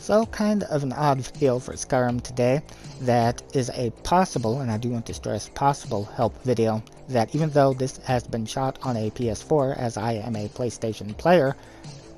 So kind of an odd video for Skyrim today that is a possible, and I do want to stress possible, help video that even though this has been shot on a PS4 as I am a PlayStation player,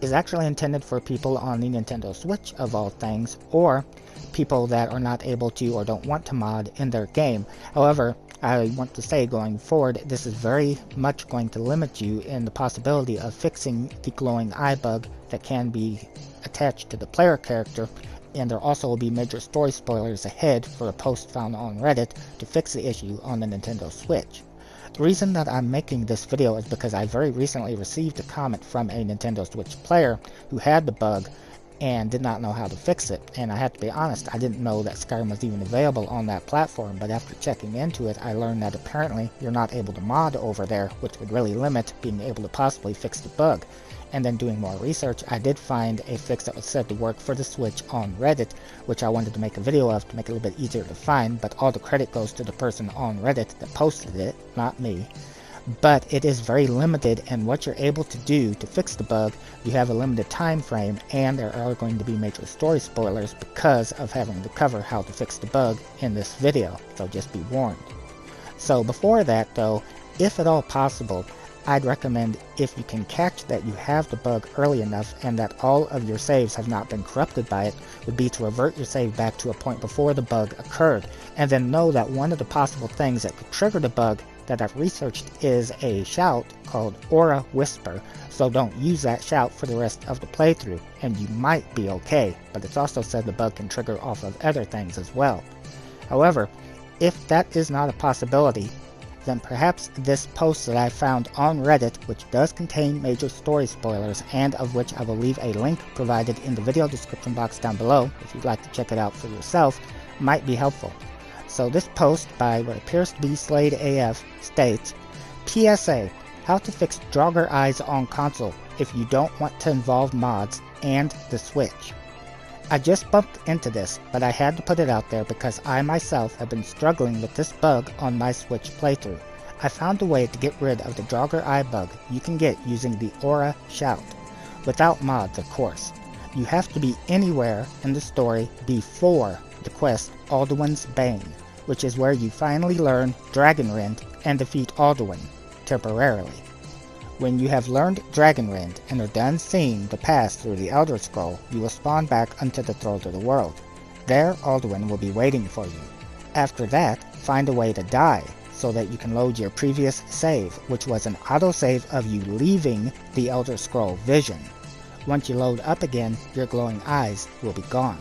is actually intended for people on the Nintendo Switch of all things, or people that are not able to or don't want to mod in their game. However, I want to say going forward, this is very much going to limit you in the possibility of fixing the glowing eye bug that can be attached to the player character, and there also will be major story spoilers ahead for a post found on Reddit to fix the issue on the Nintendo Switch. The reason that I'm making this video is because I very recently received a comment from a Nintendo Switch player who had the bug and did not know how to fix it. And I have to be honest, I didn't know that Skyrim was even available on that platform, but after checking into it, I learned that apparently you're not able to mod over there, which would really limit being able to possibly fix the bug. And then doing more research, I did find a fix that was said to work for the Switch on Reddit, which I wanted to make a video of to make it a little bit easier to find, but all the credit goes to the person on Reddit that posted it, not me. But it is very limited, and what you're able to do to fix the bug, you have a limited time frame, and there are going to be major story spoilers because of having to cover how to fix the bug in this video, so just be warned. So before that though, if at all possible, I'd recommend, if you can catch that you have the bug early enough and that all of your saves have not been corrupted by it, would be to revert your save back to a point before the bug occurred, and then know that one of the possible things that could trigger the bug that I've researched is a shout called Aura Whisper, so don't use that shout for the rest of the playthrough, and you might be okay, but it's also said the bug can trigger off of other things as well. However, if that is not a possibility, then perhaps this post that I found on Reddit, which does contain major story spoilers, and of which I will leave a link provided in the video description box down below if you'd like to check it out for yourself, might be helpful. So this post by what appears to be Slade AF states, PSA, how to fix Draugr eyes on console if you don't want to involve mods and the Switch. I just bumped into this, but I had to put it out there because I myself have been struggling with this bug on my Switch playthrough. I found a way to get rid of the Draugr eye bug you can get using the Aura shout, without mods of course. You have to be anywhere in the story before the quest Alduin's Bane, which is where you finally learn Dragonrend and defeat Alduin, temporarily. When you have learned Dragonrend and are done seeing the path through the Elder Scroll, you will spawn back unto the Throne of the World. There Alduin will be waiting for you. After that, find a way to die, so that you can load your previous save, which was an autosave of you leaving the Elder Scroll vision. Once you load up again, your glowing eyes will be gone.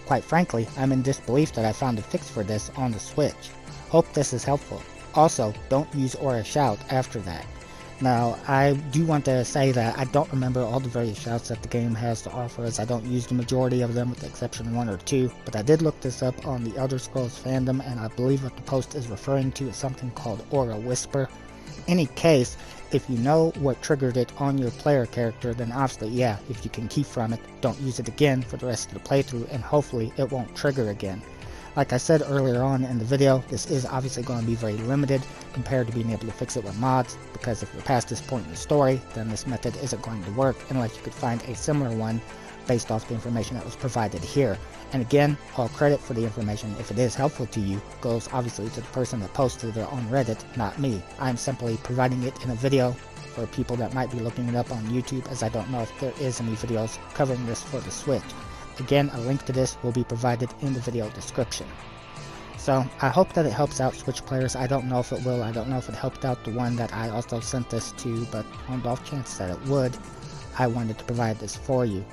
Quite frankly, I'm in disbelief that I found a fix for this on the Switch. Hope this is helpful. Also, don't use Aura Shout after that. Now, I do want to say that I don't remember all the various shouts that the game has to offer, as I don't use the majority of them with the exception of one or two, but I did look this up on the Elder Scrolls fandom, and I believe what the post is referring to is something called Aura Whisper. In any case, if you know what triggered it on your player character, then obviously, yeah, if you can keep from it, don't use it again for the rest of the playthrough, and hopefully it won't trigger again. Like I said earlier on in the video, this is obviously going to be very limited compared to being able to fix it with mods, because if you're past this point in the story, then this method isn't going to work unless you could find a similar one based off the information that was provided here. And again, all credit for the information, if it is helpful to you, goes obviously to the person that posted it on Reddit, not me. I'm simply providing it in a video for people that might be looking it up on YouTube, as I don't know if there is any videos covering this for the Switch. Again, a link to this will be provided in the video description. So, I hope that it helps out Switch players. I don't know if it will. I don't know if it helped out the one that I also sent this to, but on the off chance that it would, I wanted to provide this for you.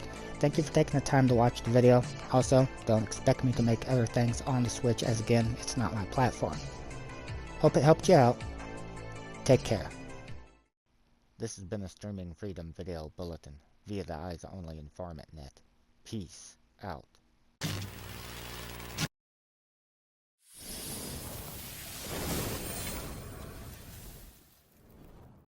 Thank you for taking the time to watch the video. Also, don't expect me to make other things on the Switch, as again, it's not my platform. Hope it helped you out. Take care. This has been a Streaming Freedom Video Bulletin via the Eyes Only Informant Net. Peace out.